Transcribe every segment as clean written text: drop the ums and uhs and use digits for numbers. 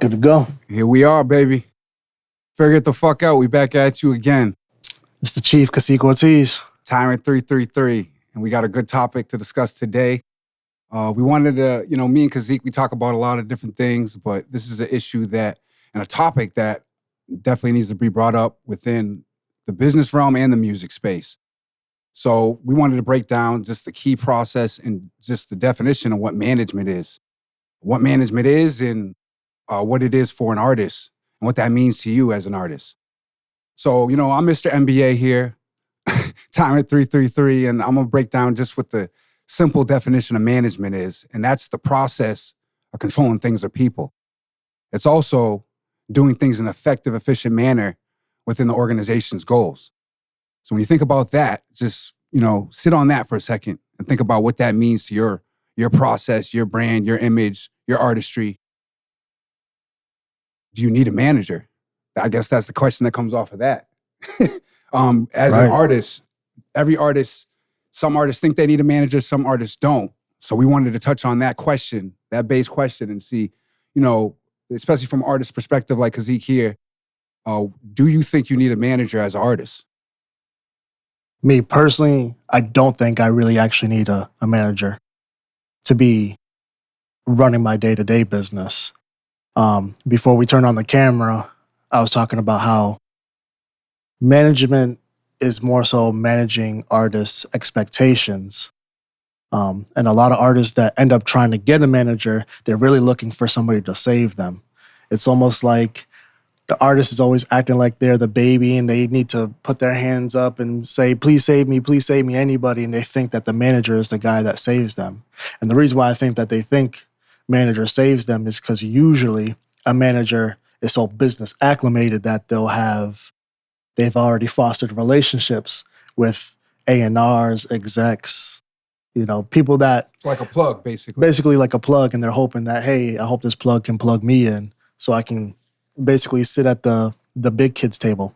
Good to go. Here we are, baby. Figure the fuck out. We back at you again. It's the Chief, Kaseek Ortiz. Tyrant333. And we got a good topic to discuss today. We wanted to, me and Kaseek, we talk about a lot of different things, but this is an issue that, and a topic that definitely needs to be brought up within the business realm and the music space. So we wanted to break down just the key process and just the definition of what management is. What management is and what it is for an artist and what that means to you as an artist. So, I'm Mr. MBA here, Tyrant333, and I'm going to break down just what the simple definition of management is, and that's the process of controlling things or people. It's also doing things in an effective, efficient manner within the organization's goals. So when you think about that, just, sit on that for a second and think about what that means to your process, your brand, your image, your artistry. Do you need a manager? I guess that's the question that comes off of that. As an artist, every artist, some artists think they need a manager, some artists don't. So we wanted to touch on that question, that base question, and see, especially from an artist's perspective like Kaseek here, do you think you need a manager as an artist? Me personally, I don't think I really actually need a manager to be running my day-to-day business. Before we turned on the camera, I was talking about how management is more so managing artists' expectations. And a lot of artists that end up trying to get a manager, they're really looking for somebody to save them. It's almost like the artist is always acting like they're the baby and they need to put their hands up and say, please save me, anybody. And they think that the manager is the guy that saves them. And the reason why I think that they think manager saves them is because usually a manager is so business acclimated that they've already fostered relationships with A&Rs, execs, people that... It's like a plug, basically. Basically like a plug, and they're hoping that, hey, I hope this plug can plug me in so I can basically sit at the big kids table.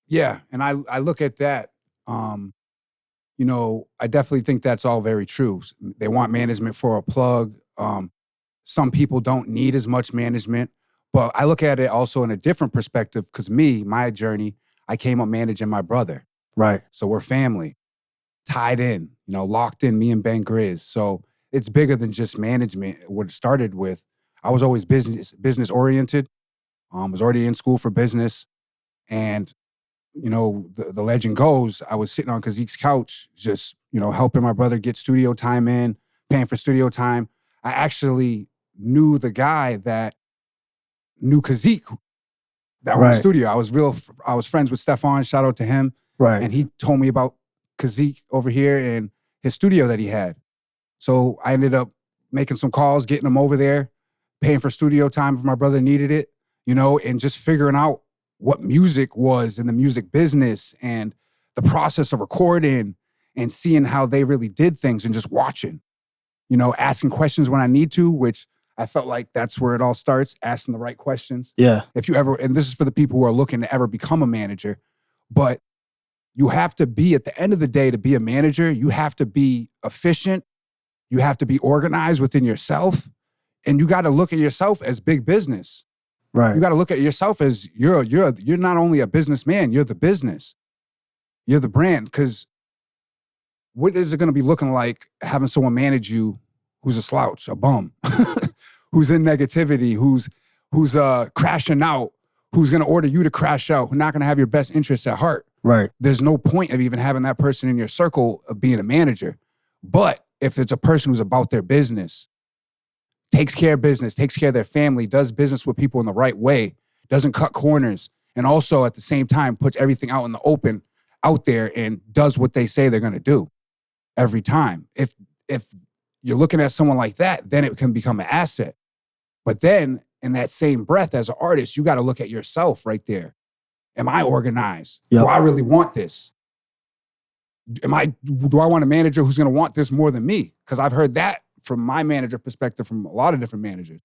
Yeah, and I look at that, I definitely think that's all very true. They want management for a plug. Some people don't need as much management, but I look at it also in a different perspective because my journey, I came up managing my brother. Right. So we're family, tied in, locked in, me and Ben Grizz. So it's bigger than just management. What it started with, I was always business oriented. Was already in school for business. And, the legend goes, I was sitting on Kaseek's couch, just, helping my brother get studio time in, paying for studio time. I actually knew the guy that knew Kaseek that was in the studio. I was friends with Stefan, shout out to him. Right. And he told me about Kaseek over here and his studio that he had. So I ended up making some calls, getting him over there, paying for studio time if my brother needed it, and just figuring out what music was in the music business and the process of recording and seeing how they really did things and just watching, asking questions when I need to, which I felt like that's where it all starts, asking the right questions. Yeah. If you ever, and this is for the people who are looking to ever become a manager, but you have to be, at the end of the day, to be a manager, you have to be efficient. You have to be organized within yourself. And you got to look at yourself as big business. Right. You got to look at yourself as you're not only a businessman, you're the business. You're the brand. Because what is it going to be looking like having someone manage you who's a slouch, a bum, who's in negativity, who's crashing out, who's going to order you to crash out, who's not going to have your best interests at heart? Right. There's no point of even having that person in your circle of being a manager. But if it's a person who's about their business, takes care of business, takes care of their family, does business with people in the right way, doesn't cut corners, and also at the same time puts everything out in the open, out there, and does what they say they're going to do every time. If you're looking at someone like that, then it can become an asset. But then in that same breath as an artist, you got to look at yourself right there. Am I organized? Yep. Do I really want this? Do I want a manager who's going to want this more than me? Because I've heard that from my manager perspective from a lot of different managers.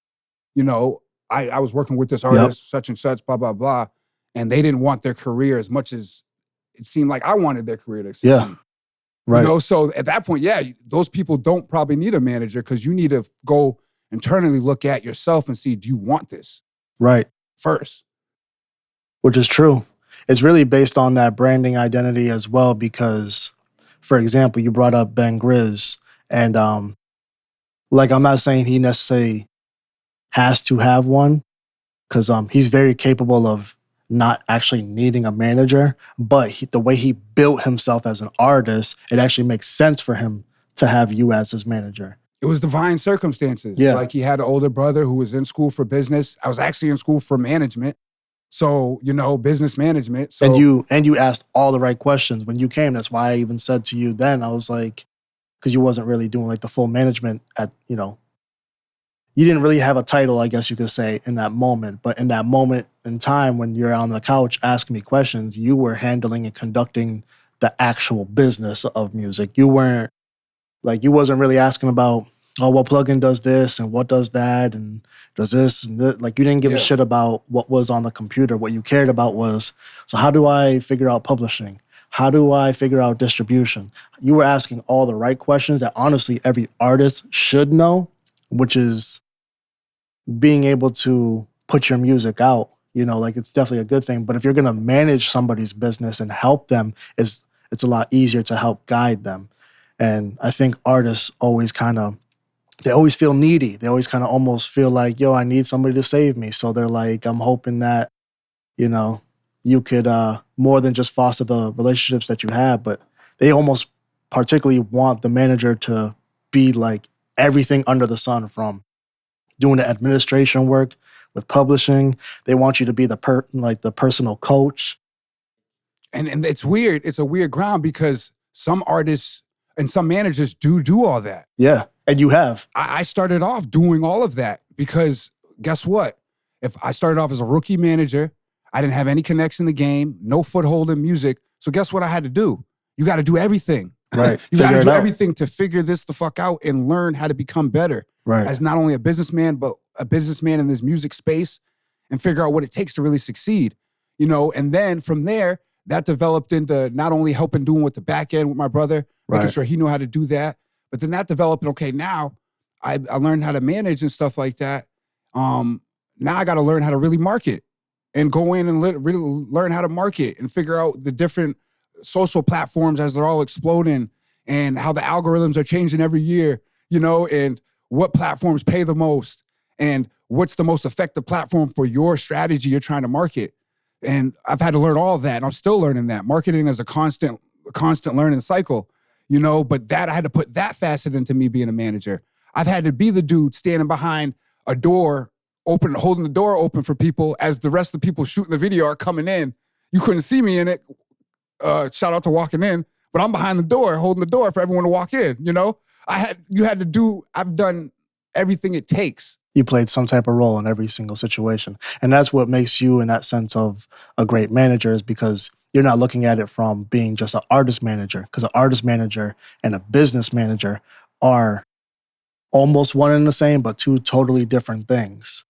I was working with this artist, such and such, blah, blah, blah, and they didn't want their career as much as it seemed like I wanted their career to succeed. Yeah. Right. So at that point, those people don't probably need a manager because you need to go internally look at yourself and see, do you want this Right. first? Which is true. It's really based on that branding identity as well, because, for example, you brought up Ben Grizz, and like, I'm not saying he necessarily has to have one, because he's very capable of not actually needing a manager, but the way he built himself as an artist, it actually makes sense for him to have you as his manager. It was divine circumstances. Yeah. Like, he had an older brother who was in school for business. I was actually in school for management. So, business management. So, And you asked all the right questions when you came. That's why I even said to you then, I was like, because you wasn't really doing like the full management you didn't really have a title, I guess you could say, in that moment. But in that moment in time when you're on the couch asking me questions, you were handling and conducting the actual business of music. You weren't like, you wasn't really asking about, oh, what plugin does this and what does that and does this and that. Like, you didn't give a shit about what was on the computer. What you cared about was, so how do I figure out publishing? How do I figure out distribution? You were asking all the right questions that honestly every artist should know, which is being able to put your music out. Like, it's definitely a good thing. But if you're going to manage somebody's business and help them, it's a lot easier to help guide them. And I think artists always they always feel needy. They always kind of almost feel like, yo, I need somebody to save me. So they're like, I'm hoping that, you could more than just foster the relationships that you have, but they almost particularly want the manager to be like everything under the sun, from doing the administration work with publishing. They want you to be the personal coach. And it's weird. It's a weird ground, because some artists and some managers do all that. Yeah, and you have. I started off doing all of that because guess what? If I started off as a rookie manager, I didn't have any connects in the game, no foothold in music. So guess what I had to do? You got to do everything. Right. You got to do everything to figure this the fuck out and learn how to become better. Right. As not only a businessman, but a businessman in this music space, and figure out what it takes to really succeed. And then from there, that developed into not only helping doing with the back end with my brother, making sure he knew how to do that, but then that developed, okay, now I learned how to manage and stuff like that. Now I got to learn how to really market and go in and really learn how to market and figure out the different social platforms as they're all exploding and how the algorithms are changing every year, and what platforms pay the most and what's the most effective platform for your strategy you're trying to market. And I've had to learn all of that, and I'm still learning that. Marketing is a constant learning cycle, but that I had to put that facet into me being a manager. I've had to be the dude standing behind a door open, holding the door open for people as the rest of the people shooting the video are coming in. You couldn't see me in it. Shout out to walking in, but I'm behind the door, holding the door for everyone to walk in. I've done everything it takes. You played some type of role in every single situation. And that's what makes you, in that sense, of a great manager, is because you're not looking at it from being just an artist manager, because an artist manager and a business manager are almost one and the same, but two totally different things.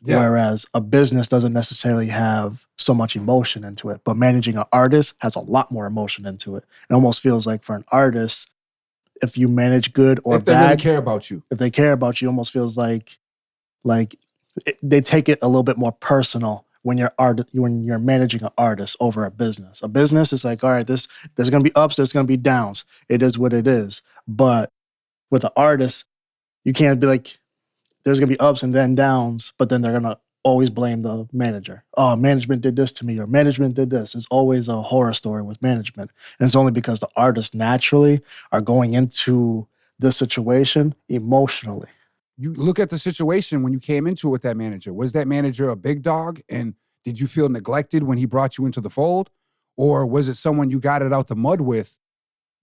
Yeah. Whereas a business doesn't necessarily have so much emotion into it, but managing an artist has a lot more emotion into it. It almost feels like for an artist, if you manage good or if they bad, really care about you. If they care about you, it almost feels like they take it a little bit more personal when you're managing an artist over a business. A business is like, all right, there's going to be ups, there's going to be downs. It is what it is. But with an artist, you can't be like, there's going to be ups and then downs, but then they're going to always blame the manager. Oh, management did this to me, or management did this. It's always a horror story with management. And it's only because the artists naturally are going into the situation emotionally. You look at the situation when you came into it with that manager. Was that manager a big dog? And did you feel neglected when he brought you into the fold? Or was it someone you got it out the mud with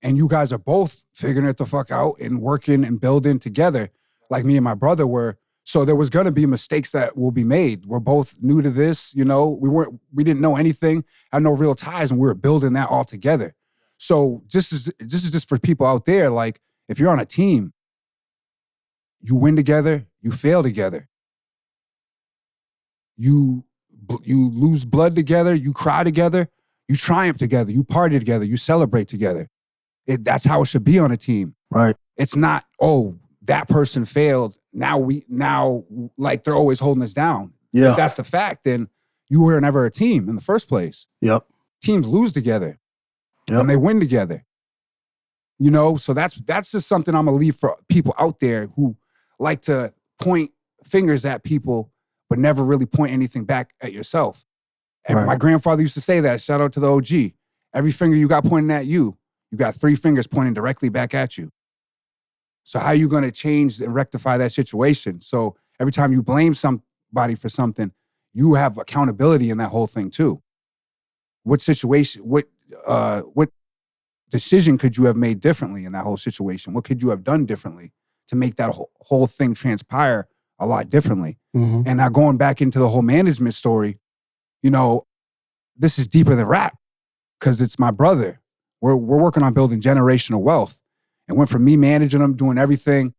and you guys are both figuring it the fuck out and working and building together like me and my brother were? So there was going to be mistakes that will be made. We're both new to this, we didn't know anything, had no real ties, and we were building that all together. So this is just for people out there. Like, if you're on a team, you win together, you fail together. You lose blood together, you cry together, you triumph together, you party together, you celebrate together. That's how it should be on a team. Right. It's not, oh, that person failed, now like they're always holding us down. Yeah. If that's the fact, then you were never a team in the first place. Yep. Teams lose together. Yep. And they win together. You know, so that's just something I'm gonna leave for people out there who like to point fingers at people, but never really point anything back at yourself. And Right. my grandfather used to say that, shout out to the OG. Every finger you got pointing at you, you got 3 fingers pointing directly back at you. So how are you gonna change and rectify that situation? So every time you blame somebody for something, you have accountability in that whole thing too. What situation, what decision could you have made differently in that whole situation? What could you have done differently to make that whole thing transpire a lot differently? Mm-hmm. And now going back into the whole management story, you know, this is deeper than rap because it's my brother. We're working on building generational wealth. And went from me managing them, doing everything,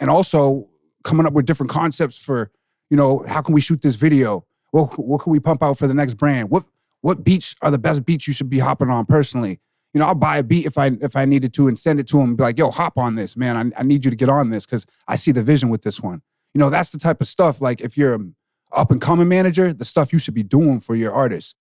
and also coming up with different concepts for, you know, how can we shoot this video? What can we pump out for the next brand? What beats are the best beats you should be hopping on personally? You know, I'll buy a beat if I needed to and send it to him and be like, yo, hop on this, man. I need you to get on this because I see the vision with this one. You know, that's the type of stuff, like if you're an up-and-coming manager, the stuff you should be doing for your artists.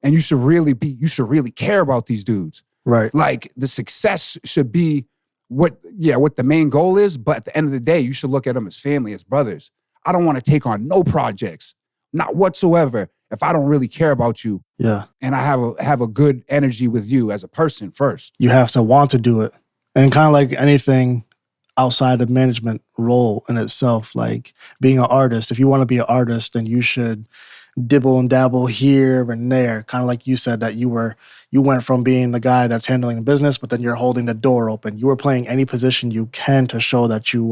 And you should really care about these dudes. Right. Like the success should be what the main goal is, but at the end of the day, you should look at them as family, as brothers. I don't want to take on no projects, not whatsoever, if I don't really care about you. Yeah. And I have a good energy with you as a person first. You have to want to do it. And kind of like anything outside of management role in itself, like being an artist, if you want to be an artist, then you should dibble and dabble here and there. Kind of like you said that you went from being the guy that's handling the business, but then you're holding the door open. You were playing any position you can to show that you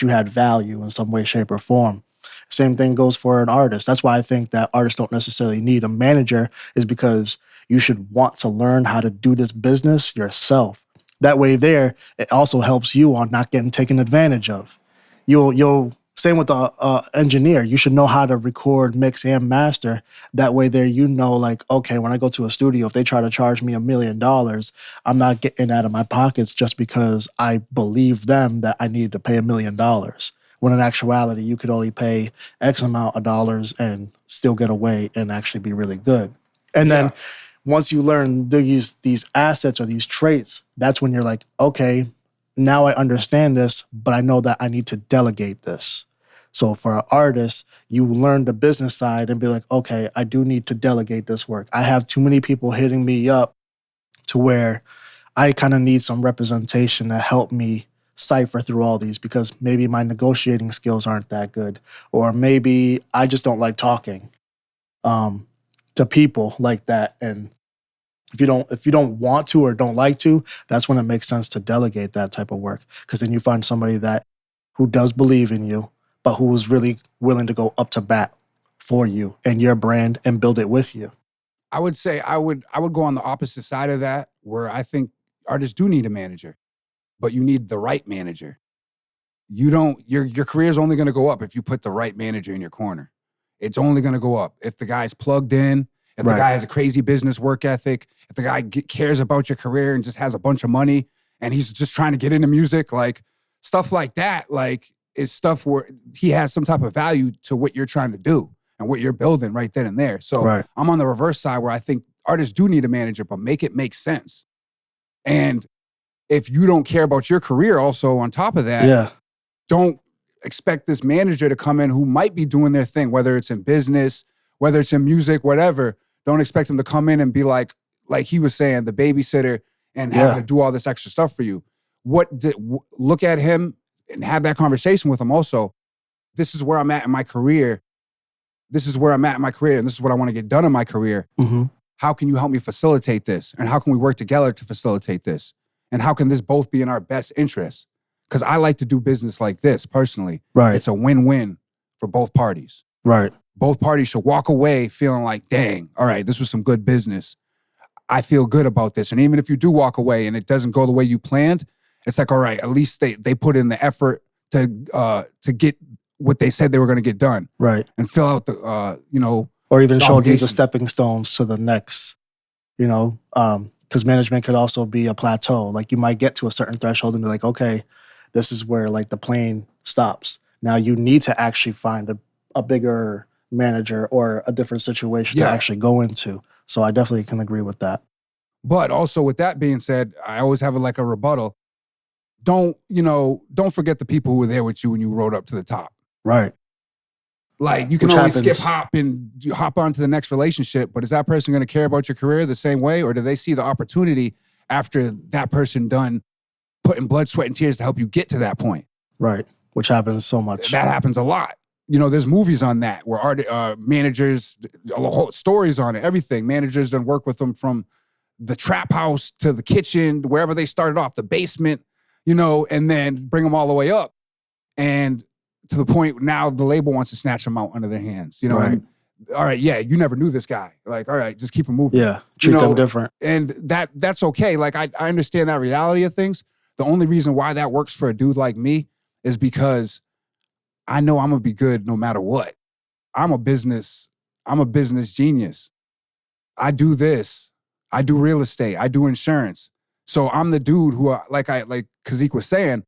had value in some way, shape, or form. Same thing goes for an artist. That's why I think that artists don't necessarily need a manager, is because you should want to learn how to do this business yourself. That way it also helps you on not getting taken advantage of. You'll same with the engineer. You should know how to record, mix, and master. That way like, okay, when I go to a studio, if they try to charge me $1 million, I'm not getting out of my pockets just because I believe them that I need to pay $1 million. When in actuality, you could only pay X amount of dollars and still get away and actually be really good. And then once you learn these assets or these traits, that's when you're like, okay, now I understand this, but I know that I need to delegate this. So for an artist, you learn the business side and be like, okay, I do need to delegate this work. I have too many people hitting me up to where I kind of need some representation to help me cipher through all these, because maybe my negotiating skills aren't that good, or maybe I just don't like talking to people like that. And if you don't want to or don't like to, that's when it makes sense to delegate that type of work, because then you find somebody who does believe in you, but who is really willing to go up to bat for you and your brand and build it with you. I would say I would go on the opposite side of that, where I think artists do need a manager, but you need the right manager. Your career is only going to go up if you put the right manager in your corner. It's only going to go up if the guy's plugged in, if the guy has a crazy business work ethic, if the guy cares about your career and just has a bunch of money and he's just trying to get into music, like stuff like that, like is stuff where he has some type of value to what you're trying to do and what you're building right then and there. So I'm on the reverse side where I think artists do need a manager, but make it make sense. And if you don't care about your career also on top of that, don't expect this manager to come in who might be doing their thing, whether it's in business, whether it's in music, whatever. Don't expect them to come in and be like he was saying, the babysitter and having to do all this extra stuff for you. Look at him and have that conversation with him also. This is where I'm at in my career. This is where I'm at in my career, and this is what I want to get done in my career. Mm-hmm. How can you help me facilitate this? And how can we work together to facilitate this? And how can this both be in our best interest? Because I like to do business like this personally. Right. It's a win-win for both parties. Right. Both parties should walk away feeling like, dang, all right, this was some good business. I feel good about this. And even if you do walk away and it doesn't go the way you planned, it's like, all right, at least they put in the effort to get what they said they were going to get done. Right. And fill out the, or even show you the stepping stones to the next, because management could also be a plateau. Like you might get to a certain threshold and be like, okay, this is where like the plane stops. Now you need to actually find a bigger manager or a different situation to actually go into. So I definitely can agree with that. But also with that being said, I always have like a rebuttal. Don't forget the people who were there with you when you rode up to the top. Right. Like you can always skip hop and you hop on to the next relationship, but is that person going to care about your career the same way? Or do they see the opportunity after that person done putting blood, sweat, and tears to help you get to that point? Right. Which happens so much. That happens a lot. There's movies on that where managers, whole stories on it, everything. Managers done work with them from the trap house to the kitchen, wherever they started off, the basement, and then bring them all the way up. And to the point now the label wants to snatch them out under their hands, Right. And, all right, yeah, you never knew this guy. Like, all right, just keep him moving. Yeah, treat them different. And that's okay. Like, I understand that reality of things. The only reason why that works for a dude like me is because I know I'm gonna be good no matter what. I'm a business genius. I do this. I do real estate. I do insurance. So I'm the dude who, like Kaseek was saying,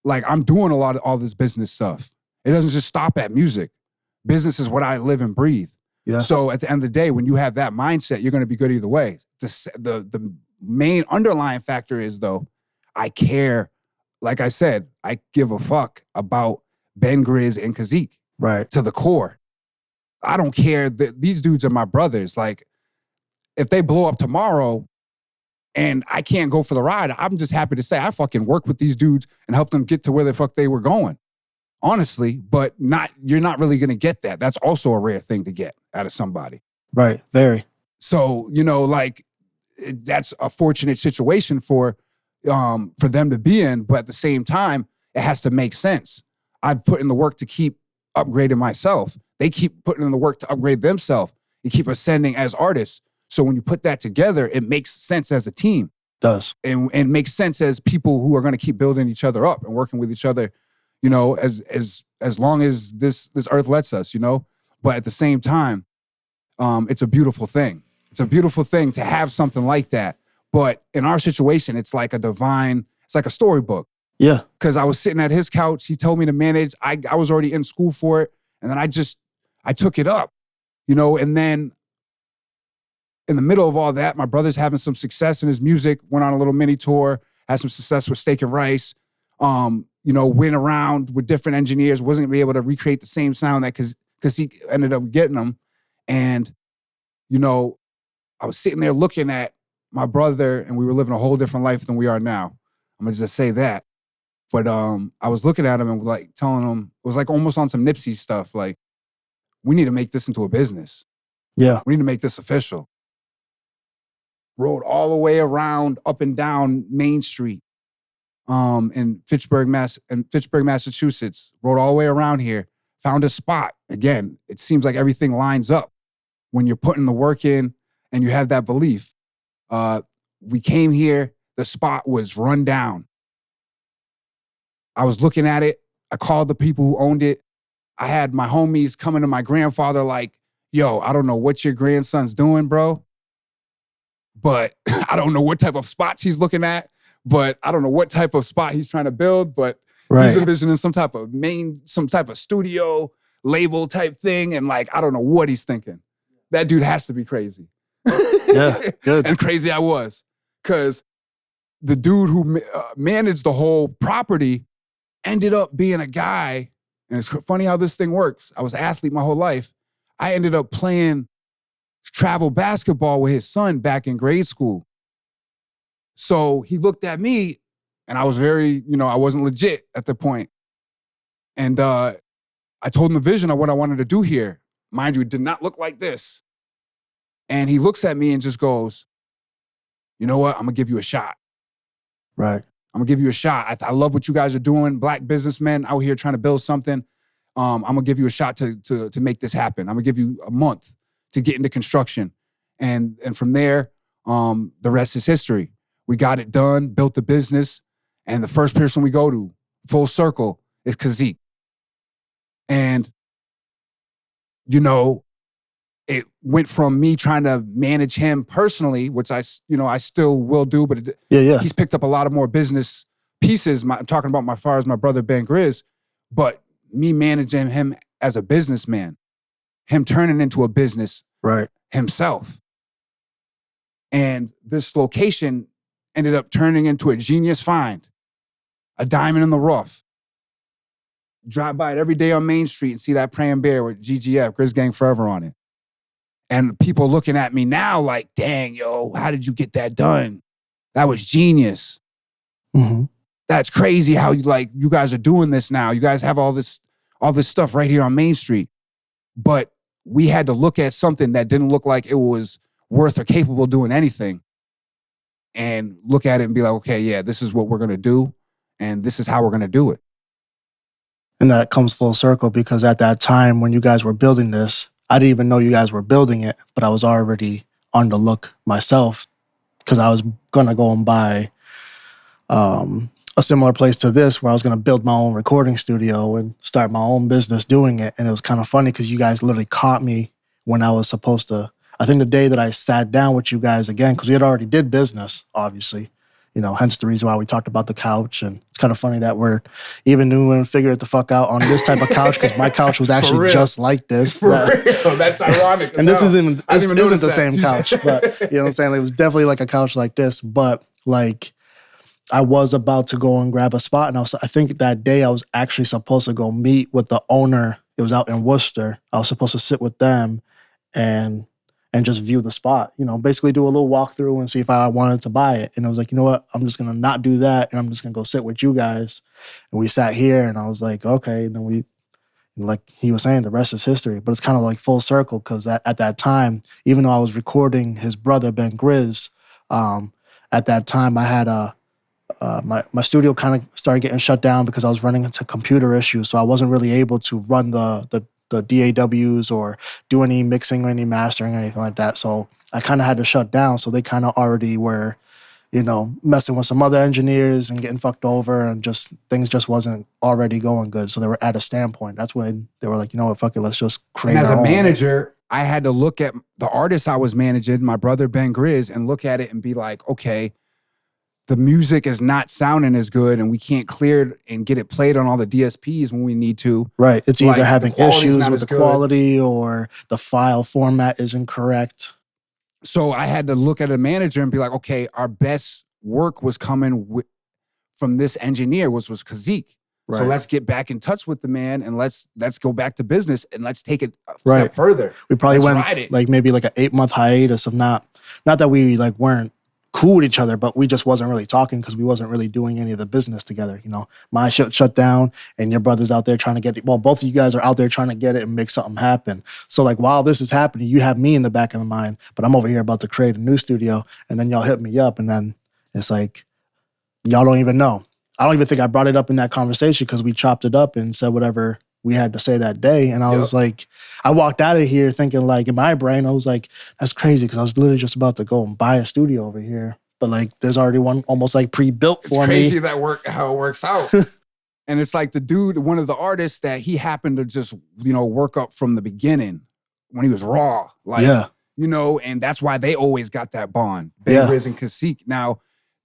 like I'm doing a lot of all this business stuff. It doesn't just stop at music. Business is what I live and breathe. Yeah. So at the end of the day, when you have that mindset, you're going to be good either way. The main underlying factor is though, I care. Like I said, I give a fuck about Ben, Grizz, and Kaseek. Right. To the core. I don't care. These dudes are my brothers. Like, if they blow up tomorrow and I can't go for the ride, I'm just happy to say I fucking worked with these dudes and helped them get to where the fuck they were going. Honestly, but you're not really gonna get that. That's also a rare thing to get out of somebody. Right. Very. So, that's a fortunate situation for them to be in, but at the same time, it has to make sense. I've put in the work to keep upgrading myself. They keep putting in the work to upgrade themselves. You keep ascending as artists. So when you put that together, it makes sense as a team. It does. And makes sense as people who are going to keep building each other up and working with each other, as long as this earth lets us, But at the same time, it's a beautiful thing. It's a beautiful thing to have something like that. But in our situation, it's like it's like a storybook. Yeah. Because I was sitting at his couch. He told me to manage. I was already in school for it. And then I took it up, and then in the middle of all that, my brother's having some success in his music, went on a little mini tour, had some success with Steak and Rice, went around with different engineers, wasn't gonna be able to recreate the same sound that Kaseek ended up getting them. And, I was sitting there looking at my brother and we were living a whole different life than we are now. I'm gonna just say that. But I was looking at him and like telling him, it was like almost on some Nipsey stuff. Like, we need to make this into a business. Yeah. We need to make this official. Rode all the way around, up and down Main Street in Fitchburg, Massachusetts. Rode all the way around here. Found a spot. Again, it seems like everything lines up when you're putting the work in and you have that belief. We came here. The spot was run down. I was looking at it. I called the people who owned it. I had my homies coming to my grandfather like, yo, I don't know what your grandson's doing, bro. But I don't know what type of spots he's looking at. But I don't know what type of spot he's trying to build. But he's envisioning some type of studio label type thing. And like, I don't know what he's thinking. That dude has to be crazy. Yeah, good. And crazy I was. Because the dude who managed the whole property ended up being a guy, and it's funny how this thing works. I was an athlete my whole life. I ended up playing travel basketball with his son back in grade school. So he looked at me, and I was very, I wasn't legit at the point. And I told him the vision of what I wanted to do here. Mind you, it did not look like this. And he looks at me and just goes, you know what? I'm going to give you a shot. Right. I'm gonna give you a shot. I love what you guys are doing. Black businessmen out here trying to build something. I'm gonna give you a shot to make this happen. I'm gonna give you a month to get into construction. And from there, the rest is history. We got it done, built the business, and the first person we go to, full circle, is Kaseek. And, it went from me trying to manage him personally, which I still will do, but he's picked up a lot of more business pieces, I'm talking about my far as my brother Ben Grizz, but me managing him as a businessman, him turning into a business himself. And this location ended up turning into a genius find, a diamond in the rough. Drive by it every day on Main Street and see that praying bear with GGF, GrizzGangForever on it. And people looking at me now like, dang, yo, how did you get that done? That was genius. Mm-hmm. That's crazy how you guys are doing this now. You guys have all this stuff right here on Main Street. But we had to look at something that didn't look like it was worth or capable of doing anything and look at it and be like, okay, yeah, this is what we're going to do. And this is how we're going to do it. And that comes full circle because at that time when you guys were building this, I didn't even know you guys were building it, but I was already on the look myself because I was going to go and buy a similar place to this where I was going to build my own recording studio and start my own business doing it. And it was kind of funny because you guys literally caught me when I was supposed to, I think the day that I sat down with you guys again, because we had already did business, obviously, hence the reason why we talked about the couch. And it's kind of funny that we're even doing Figure It the Fuck Out on this type of couch because my couch was actually just like this. For real. That's ironic. And this isn't the same couch, but you know what I'm saying? It was definitely like a couch like this, but like I was about to go and grab a spot. And I think that day I was actually supposed to go meet with the owner. It was out in Worcester. I was supposed to sit with them and just view the spot, basically do a little walkthrough and see if I wanted to buy it. And I was like, you know what? I'm just going to not do that. And I'm just going to go sit with you guys. And we sat here and I was like, okay. And then like he was saying, the rest is history. But it's kind of like full circle because at that time, even though I was recording his brother, Ben Grizz, at that time I had my studio kind of started getting shut down because I was running into computer issues. So I wasn't really able to run the DAWs or do any mixing or any mastering or anything like that. So I kind of had to shut down. So they kind of already were, messing with some other engineers and getting fucked over and things just wasn't already going good. So they were at a standpoint. That's when they were like, you know what, fuck it, let's just create And as our a own. manager, I had to look at the artist I was managing, my brother Ben Grizz, and look at it and be like, okay, the music is not sounding as good and we can't clear it and get it played on all the DSPs when we need to. Right. It's either having issues with the good quality or the file format is incorrect. So I had to look at a manager and be like, okay, our best work was coming from this engineer, which was Kaseek. Right. So let's get back in touch with the man and let's go back to business and let's take it a step further. We probably went like maybe like an 8-month hiatus of not that we like weren't cool with each other, but we just wasn't really talking because we wasn't really doing any of the business together. My shit shut down and your brother's out there trying to get it. Well, both of you guys are out there trying to get it and make something happen. So like while this is happening, you have me in the back of the mind, but I'm over here about to create a new studio and then y'all hit me up and then it's like, y'all don't even know. I don't even think I brought it up in that conversation because we chopped it up and said whatever we had to say that day. And I was like, I walked out of here thinking like in my brain, I was like, that's crazy because I was literally just about to go and buy a studio over here. But like there's already one almost like pre-built for me. It's crazy how it works out. And it's like the dude, one of the artists that he happened to just, work up from the beginning when he was raw. Like, and that's why they always got that bond. Ben Grizz and Kaseek. Now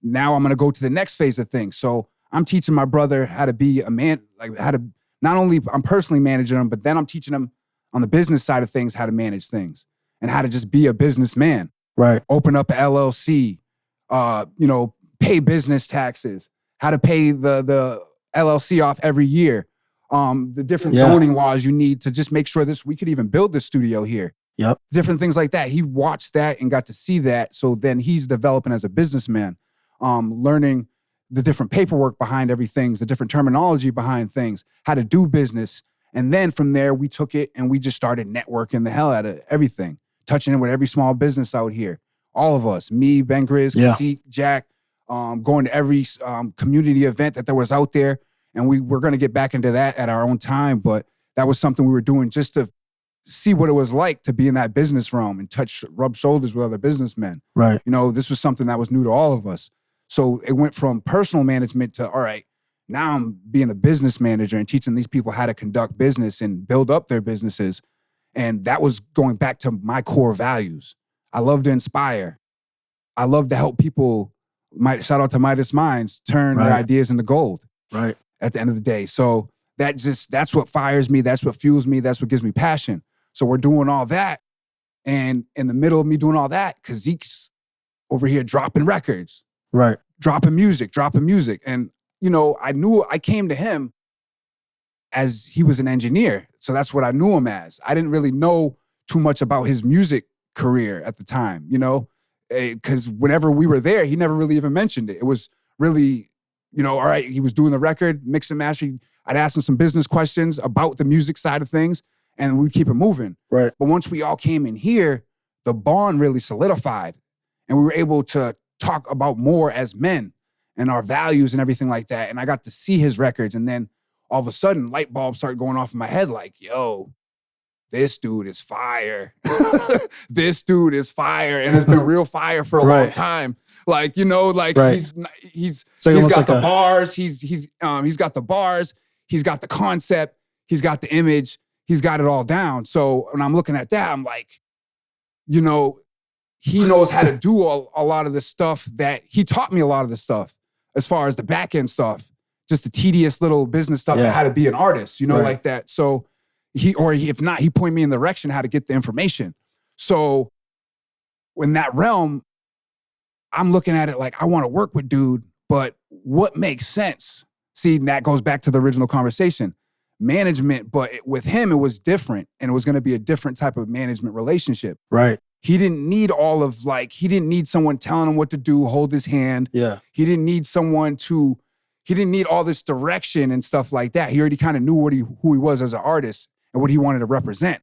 I'm going to go to the next phase of things. So I'm teaching my brother how to be a man, like how to, not only I'm personally managing him, but then I'm teaching him on the business side of things, how to manage things and how to just be a businessman. Right. Open up an LLC, pay business taxes, how to pay the LLC off every year. The different zoning laws you need to just make sure we could even build the studio here. Yep. Different things like that. He watched that and got to see that. So then he's developing as a businessman, learning the different paperwork behind everything, the different terminology behind things, how to do business. And then from there, we took it and we just started networking the hell out of everything, touching in with every small business out here. All of us, me, Ben Grizz, Kaseek, Jack, going to every community event that there was out there. And we're going to get back into that at our own time. But that was something we were doing just to see what it was like to be in that business realm and rub shoulders with other businessmen. Right. This was something that was new to all of us. So it went from personal management to, all right, now I'm being a business manager and teaching these people how to conduct business and build up their businesses. And that was going back to my core values. I love to inspire. I love to help people Shout out to Midas Minds, turn their ideas into gold. Right. At the end of the day. So that's what fires me. That's what fuels me. That's what gives me passion. So we're doing all that. And in the middle of me doing all that, Kaseek's over here dropping records. Right. Dropping music. And, I came to him as he was an engineer. So that's what I knew him as. I didn't really know too much about his music career at the time, because whenever we were there, he never really even mentioned it. It was really, all right, he was doing the record, mix and master. I'd ask him some business questions about the music side of things, and we'd keep it moving. Right. But once we all came in here, the bond really solidified, and we were able to talk about more as men and our values and everything like that. And I got to see his records, and then all of a sudden, light bulbs started going off in my head like, yo, this dude is fire. This dude is fire, and it's been real fire for a long time. Like, he's got the bars, he's got the bars, he's got the concept, he's got the image, he's got it all down. So when I'm looking at that, I'm like, he knows how to do a lot of the stuff that he taught me a lot of the stuff as far as the back end stuff, just the tedious little business stuff, how to be an artist, like that. So if not, he pointed me in the direction how to get the information. So in that realm, I'm looking at it like, I want to work with dude, but what makes sense? See, that goes back to the original conversation. Management, but with him, it was different, and it was going to be a different type of management relationship. Right. He didn't need he didn't need someone telling him what to do, hold his hand. Yeah. He didn't need he didn't need all this direction and stuff like that. He already kind of knew who he was as an artist and what he wanted to represent.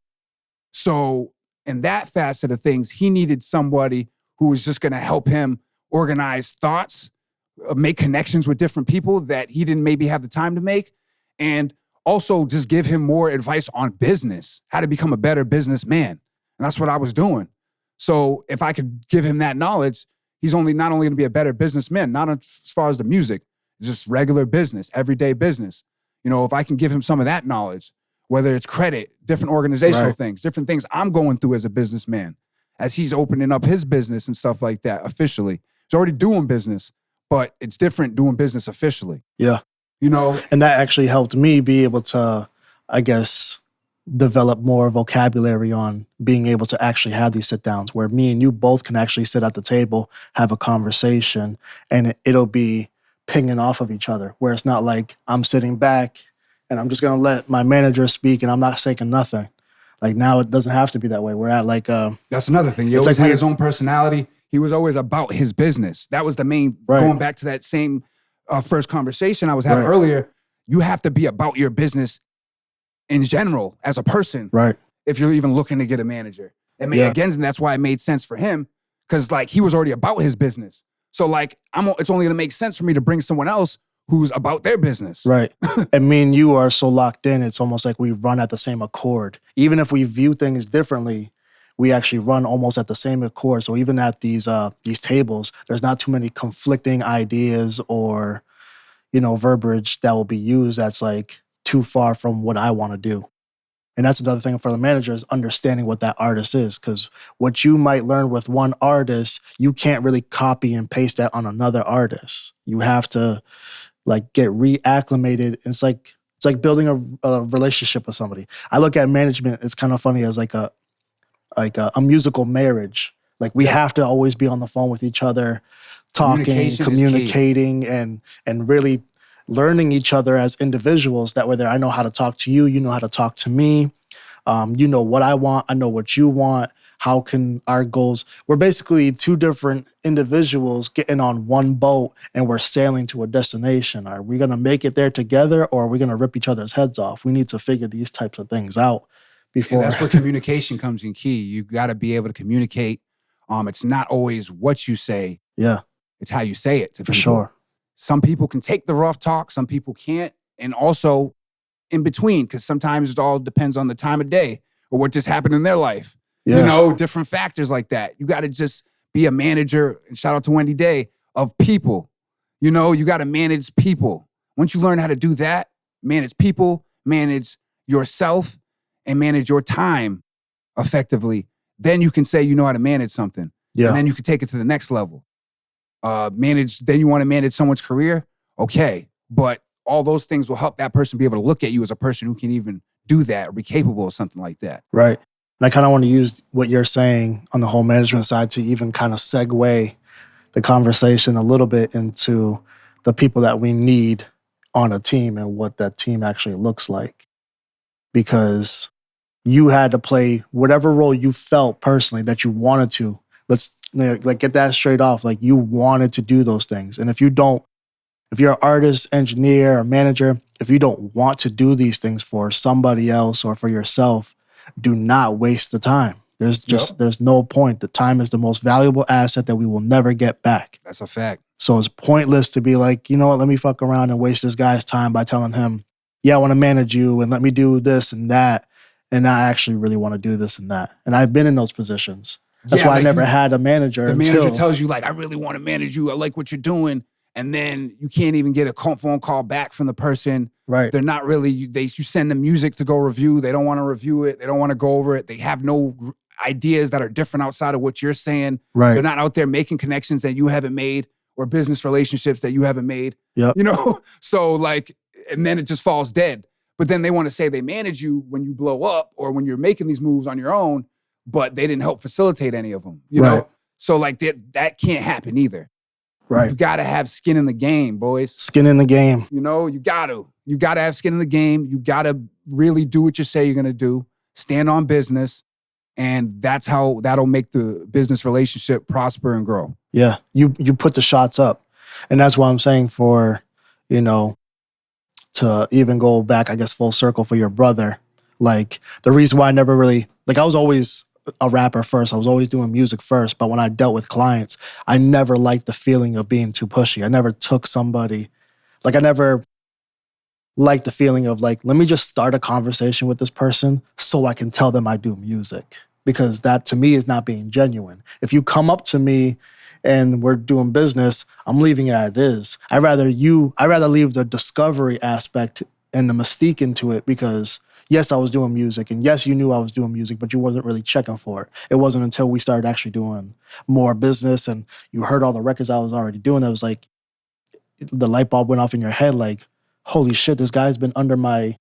So in that facet of things, he needed somebody who was just going to help him organize thoughts, make connections with different people that he didn't maybe have the time to make, and also just give him more advice on business, how to become a better businessman. And that's what I was doing. So if I could give him that knowledge, he's not only going to be a better businessman, not as far as the music, just regular business, everyday business. If I can give him some of that knowledge, whether it's credit, different organizational things, different things I'm going through as a businessman, as he's opening up his business and stuff like that officially. He's already doing business, but it's different doing business officially. Yeah. And that actually helped me be able to, I guess, develop more vocabulary on being able to actually have these sit downs where me and you both can actually sit at the table, have a conversation, and it'll be pinging off of each other, where it's not like I'm sitting back and I'm just going to let my manager speak and I'm not saying nothing. Like now it doesn't have to be that way. We're at like... That's another thing. He always had his own personality. He was always about his business. That was the main, going back to that same first conversation I was having earlier, you have to be about your business in general as a person. Right. If you're even looking to get a manager. Again, and that's why it made sense for him, because like he was already about his business. So like it's only gonna make sense for me to bring someone else who's about their business. Right. And me and you are so locked in, it's almost like we run at the same accord. Even if we view things differently, we actually run almost at the same accord. So even at these tables, there's not too many conflicting ideas or, verbiage that will be used that's like too far from what I want to do. And that's another thing for the manager is understanding what that artist is. Because what you might learn with one artist, you can't really copy and paste that on another artist. You have to like get reacclimated. It's like building a relationship with somebody. I look at management, it's kind of funny as like a musical marriage. Like we have to always be on the phone with each other, talking, communicating, and really learning each other as individuals. That way I know how to talk to you, you know how to talk to me. You know what I want, I know what you want. How can our goals... We're basically two different individuals getting on one boat and we're sailing to a destination. Are we going to make it there together or are we going to rip each other's heads off? We need to figure these types of things out before. And that's where communication comes in key. You got to be able to communicate. It's not always what you say. Yeah. It's how you say it to people. For sure. Some people can take the rough talk, some people can't. And also in between, because sometimes it all depends on the time of day or what just happened in their life. Yeah. Different factors like that. You got to just be a manager, and shout out to Wendy Day, of people. You got to manage people. Once you learn how to do that, manage people, manage yourself, and manage your time effectively, then you can say you know how to manage something. Yeah. And then you can take it to the next level. then you want to manage someone's career. Okay. But all those things will help that person be able to look at you as a person who can even do that or be capable of something like that. Right. And I kind of want to use what you're saying on the whole management side to even kind of segue the conversation a little bit into the people that we need on a team and what that team actually looks like. Because you had to play whatever role you felt personally that you wanted to. Let's like get that straight off. Like you wanted to do those things. And if you're an artist, engineer, or manager, if you don't want to do these things for somebody else or for yourself, do not waste the time. There's no point. The time is the most valuable asset that we will never get back. That's a fact. So it's pointless to be like, you know what, let me fuck around and waste this guy's time by telling him, yeah, I want to manage you and let me do this and that. And I actually really want to do this and that. And I've been in those positions. That's why I never had a manager. The manager tells you like, I really want to manage you. I like what you're doing. And then you can't even get a phone call back from the person. Right. They're not really, you send them music to go review. They don't want to review it. They don't want to go over it. They have no ideas that are different outside of what you're saying. Right. They're not out there making connections that you haven't made or business relationships that you haven't made. Yep. You know? So like, and then it just falls dead. But then they want to say they manage you when you blow up or when you're making these moves on your own, but they didn't help facilitate any of them. You know? So like that can't happen either. Right. You got to have skin in the game, boys. Skin in the game. You know, you got to have skin in the game. You got to really do what you say you're going to do. Stand on business. And that'll make the business relationship prosper and grow. Yeah. You put the shots up. And that's why I'm saying for, you know, to even go back, I guess, full circle for your brother. Like the reason why I never really, like I was always a rapper first. I was always doing music first. But when I dealt with clients, I never liked the feeling of being too pushy. I never took somebody, like I never liked the feeling of like, let me just start a conversation with this person so I can tell them I do music. Because that to me is not being genuine. If you come up to me and we're doing business, I'm leaving it as it is. I'd rather leave the discovery aspect and the mystique into it because yes, I was doing music and yes, you knew I was doing music, but you wasn't really checking for it. It wasn't until we started actually doing more business and you heard all the records I was already doing that was like the light bulb went off in your head like, holy shit, this guy's been under my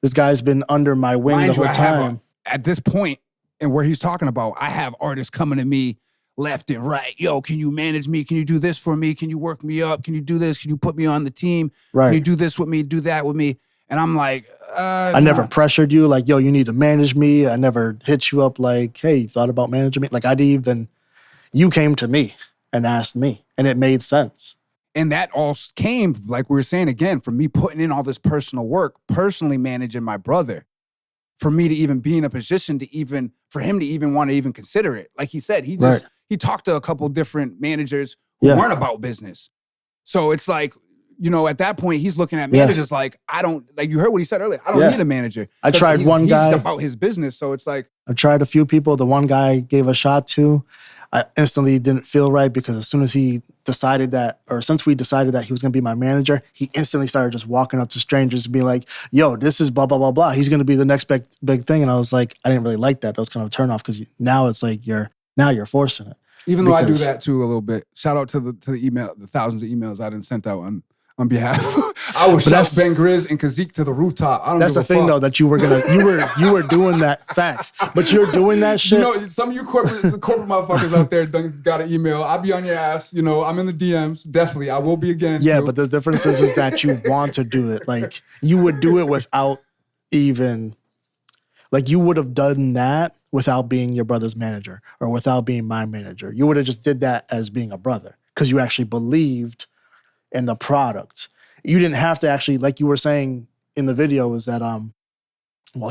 wing the whole time. At this point and where he's talking about, I have artists coming to me left and right. Yo, can you manage me? Can you do this for me? Can you work me up? Can you do this? Can you put me on the team? Right. Can you do this with me? Do that with me? And I'm like, I never pressured you like, yo, you need to manage me. I never hit you up like, hey, you thought about managing me? Like you came to me and asked me and it made sense. And that all came, like we were saying again, from me putting in all this personal work, personally managing my brother. For me to even be in a position for him to even want to even consider it. Like he said, he talked to a couple different managers who weren't about business. So it's like, you know, at that point, he's looking at managers like, you heard what he said earlier. I don't need a manager. I tried one guy. He's about his business. So it's like. I tried a few people. The one guy I gave a shot to, I instantly didn't feel right because as soon as since we decided that he was going to be my manager, he instantly started just walking up to strangers and being like, yo, this is blah, blah, blah, blah. He's going to be the next big thing. And I was like, I didn't really like that. That was kind of a turn off because now it's like you're forcing it. Even though I do that too a little bit. Shout out to the email, the thousands of emails I didn't send out on behalf. I was shout Ben Grizz and Kaseek to the rooftop. I don't That's give the thing though, that you were doing that facts. But you're doing that shit. You know, some of you corporate motherfuckers out there done got an email. I'll be on your ass. You know, I'm in the DMs. Definitely. I will be again. Yeah, too. but the difference is that you want to do it. Like you would do it without even like you would have done that without being your brother's manager or without being my manager. You would have just did that as being a brother because you actually believed in the product. You didn't have to actually, like you were saying in the video, is that,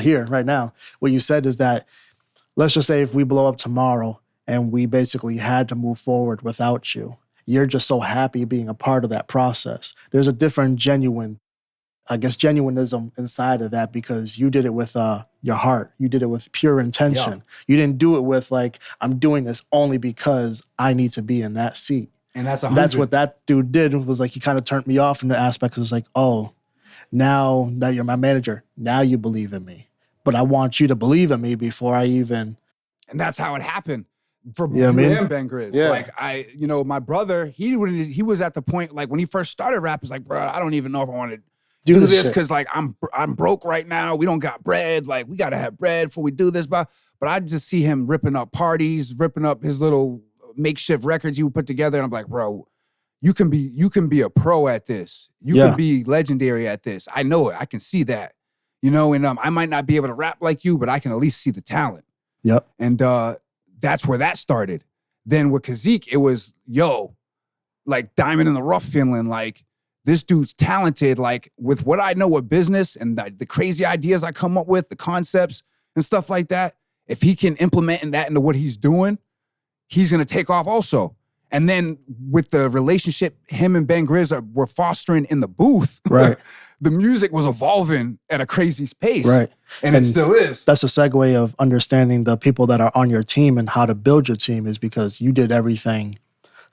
here, right now, what you said is that, let's just say if we blow up tomorrow and we basically had to move forward without you, you're just so happy being a part of that process. There's a different genuinism inside of that because you did it with your heart. You did it with pure intention. Yeah. You didn't do it with like, I'm doing this only because I need to be in that seat. And that's what that dude did was like, he kind of turned me off in the aspect. It was like, oh, now that you're my manager, now you believe in me. But I want you to believe in me before I even. And that's how it happened. For Yeah, I you mean? and Ben Grizz. Yeah. Like my brother, he was at the point, like when he first started rap, he's like, bro, I don't even know if I want to do this because like I'm broke right now. We don't got bread. Like we gotta have bread before we do this. But I just see him ripping up parties, ripping up his little makeshift records he would put together. And I'm like, bro, you can be a pro at this. You can be legendary at this. I know it. I can see that. And I might not be able to rap like you, but I can at least see the talent. Yep. And that's where that started. Then with Kaseek, it was, like diamond in the rough feeling, like this dude's talented, like with what I know of business and the crazy ideas I come up with, the concepts and stuff like that. If he can implement that into what he's doing, he's going to take off also. And then with the relationship him and Ben Grizz were fostering in the booth, right? The music was evolving at a crazy pace. Right. And it still is. That's a segue of understanding the people that are on your team and how to build your team is because you did everything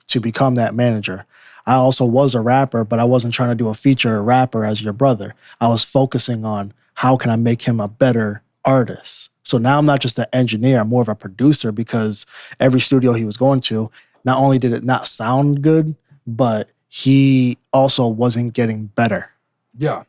to become that manager. I also was a rapper, but I wasn't trying to do a feature rapper as your brother. I was focusing on how can I make him a better artist. So now I'm not just an engineer, I'm more of a producer because every studio he was going to, not only did it not sound good, but he also wasn't getting better. Yeah.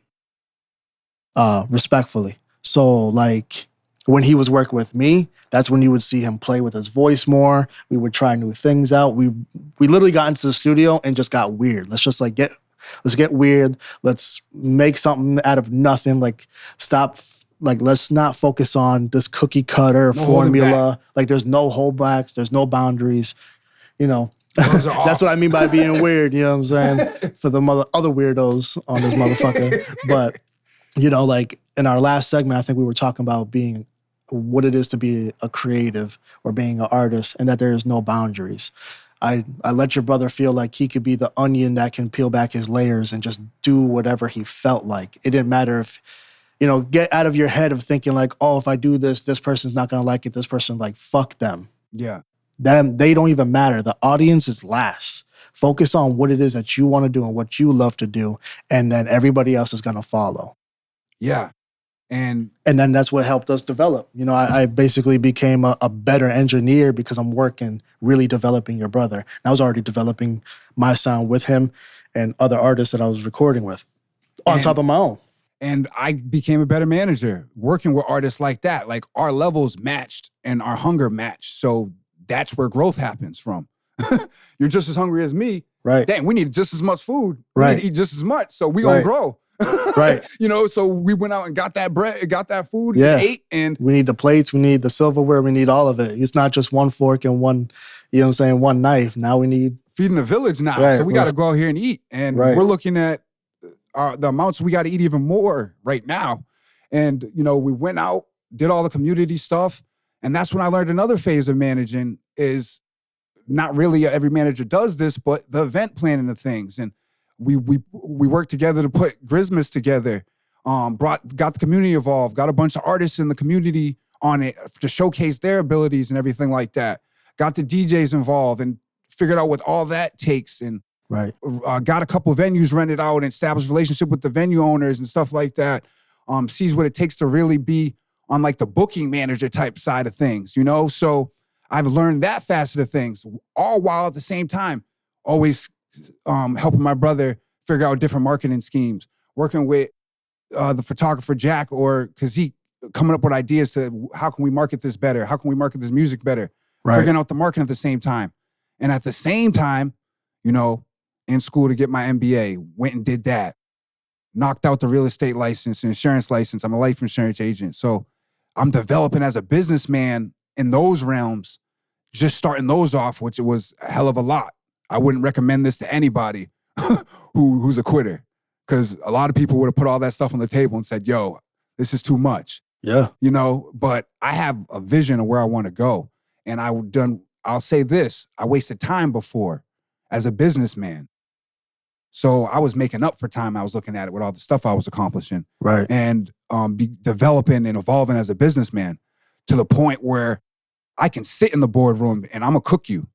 Respectfully. So like when he was working with me, that's when you would see him play with his voice more. We would try new things out. We literally got into the studio and just got weird. Let's just like let's get weird. Let's make something out of nothing. Like stop. Like let's not focus on this cookie cutter formula. Like there's no holdbacks. There's no boundaries. That's what I mean by being weird. You know what I'm saying? For the other weirdos on this motherfucker. But like in our last segment, I think we were talking about being what it is to be a creative or being an artist and that there is no boundaries. I let your brother feel like he could be the onion that can peel back his layers and just do whatever he felt like. It didn't matter if, get out of your head of thinking like, oh, if I do this, this person's not going to like it. This person, like, fuck them. Yeah. They don't even matter. The audience is last. Focus on what it is that you want to do and what you love to do. And then everybody else is going to follow. Yeah. And then that's what helped us develop. I basically became a better engineer because I'm working, really developing your brother. And I was already developing my sound with him and other artists that I was recording with on top of my own. And I became a better manager working with artists like that. Like our levels matched and our hunger matched. So that's where growth happens from. You're just as hungry as me. Right. Dang, we need just as much food. Right. We need to eat just as much. So we gonna grow. Right. So we went out and got that bread, got that food, and ate. And we need the plates, we need the silverware, we need all of it. It's not just one fork and one, one knife. Now we need feeding the village now. Right. So we got to go out here and eat. And we're looking at the amounts we got to eat even more right now. And, we went out, did all the community stuff. And that's when I learned another phase of managing is not really every manager does this, but the event planning of things. And we worked together to put Grizzmas together, got the community involved, got a bunch of artists in the community on it to showcase their abilities and everything like that. Got the DJs involved and figured out what all that takes and got a couple of venues rented out and established a relationship with the venue owners and stuff like that. Sees what it takes to really be on like the booking manager type side of things, So I've learned that facet of things, all while at the same time always helping my brother figure out different marketing schemes, working with the photographer Jack or Kaseek, coming up with ideas to how can we market this better? How can we market this music better? Figuring out the marketing at the same time. And at the same time, in school to get my MBA, went and did that. Knocked out the real estate license and insurance license. I'm a life insurance agent. So I'm developing as a businessman in those realms, just starting those off, which it was a hell of a lot. I wouldn't recommend this to anybody who's a quitter because a lot of people would have put all that stuff on the table and said, yo, this is too much. Yeah. But I have a vision of where I want to go. And I'll say this, I wasted time before as a businessman. So I was making up for time I was looking at it with all the stuff I was accomplishing. Right. And developing and evolving as a businessman to the point where I can sit in the boardroom and I'm going to cook you.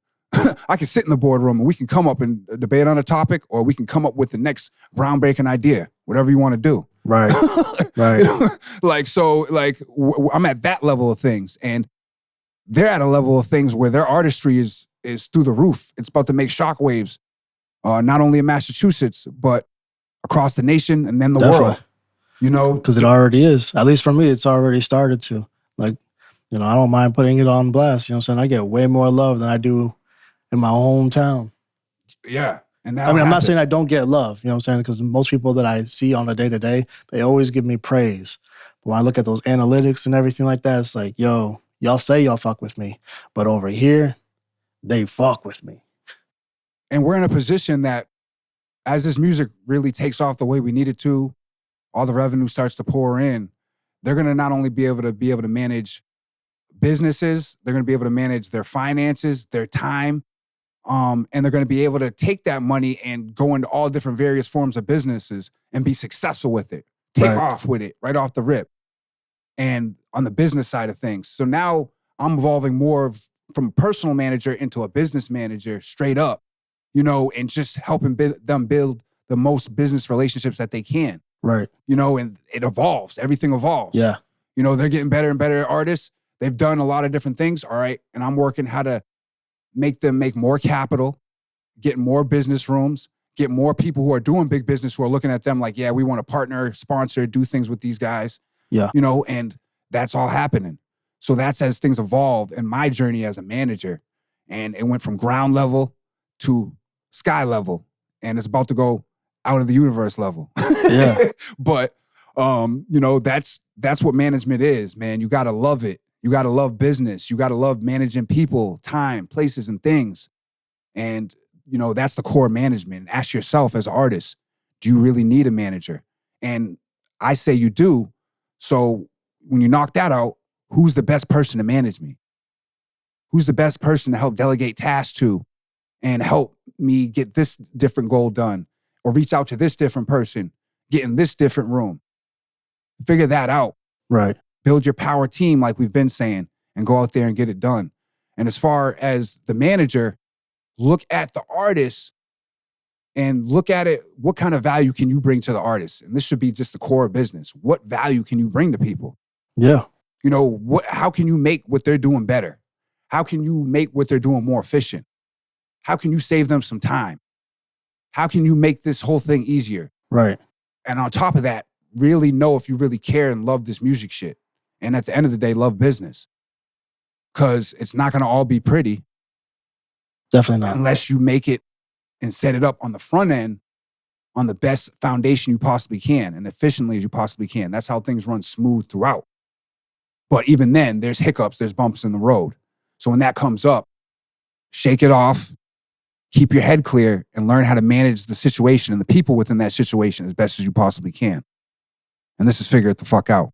I can sit in the boardroom and we can come up and debate on a topic or we can come up with the next groundbreaking idea, whatever you want to do. Right. Right. I'm at that level of things. And they're at a level of things where their artistry is through the roof. It's about to make shockwaves, not only in Massachusetts, but across the nation and then the world. You know? Because it already is. At least for me, it's already started to. Like, you know, I don't mind putting it on blast. You know what I'm saying? I get way more love than I do in my hometown. Yeah. And I mean, I'm not saying I don't get love, you know what I'm saying? Because most people that I see on a day-to-day, they always give me praise. But when I look at those analytics and everything like that, it's like, yo, y'all say y'all fuck with me. But over here, they fuck with me. And we're in a position that as this music really takes off the way we need it to, all the revenue starts to pour in, they're going to not only be able to manage businesses, they're going to be able to manage their finances, their time, and they're going to be able to take that money and go into all different various forms of businesses and be successful with it. Take off with it right off the rip. And on the business side of things. So now I'm evolving more from a personal manager into a business manager straight up, you know, and just helping them build the most business relationships that they can. Right. You know, and it evolves. Everything evolves. Yeah. You know, they're getting better and better artists. They've done a lot of different things. All right. And I'm working how to make them make more capital, get more business rooms, get more people who are doing big business who are looking at them like, yeah, we want to partner, sponsor, do things with these guys. Yeah. You know, and that's all happening. So that's as things evolved in my journey as a manager. And it went from ground level to sky level. And it's about to go out of the universe level. Yeah. But you know, that's what management is, man. You gotta love it. You gotta love business. You gotta love managing people, time, places, and things. And, you know, that's the core management. Ask yourself as an artist, do you really need a manager? And I say you do. So when you knock that out, who's the best person to manage me? Who's the best person to help delegate tasks to and help me get this different goal done or reach out to this different person, get in this different room? Figure that out. Right. Build your power team like we've been saying and go out there and get it done. And as far as the manager, look at the artist and look at it. What kind of value can you bring to the artist? And this should be just the core of business. What value can you bring to people? Yeah. You know, how can you make what they're doing better? How can you make what they're doing more efficient? How can you save them some time? How can you make this whole thing easier? Right. And on top of that, really know if you really care and love this music shit. And at the end of the day, love business. Because it's not going to all be pretty. Definitely not. Unless you make it and set it up on the front end on the best foundation you possibly can and efficiently as you possibly can. That's how things run smooth throughout. But even then, there's hiccups, there's bumps in the road. So when that comes up, shake it off, keep your head clear, and learn how to manage the situation and the people within that situation as best as you possibly can. And this is Figure It the Fuck Out.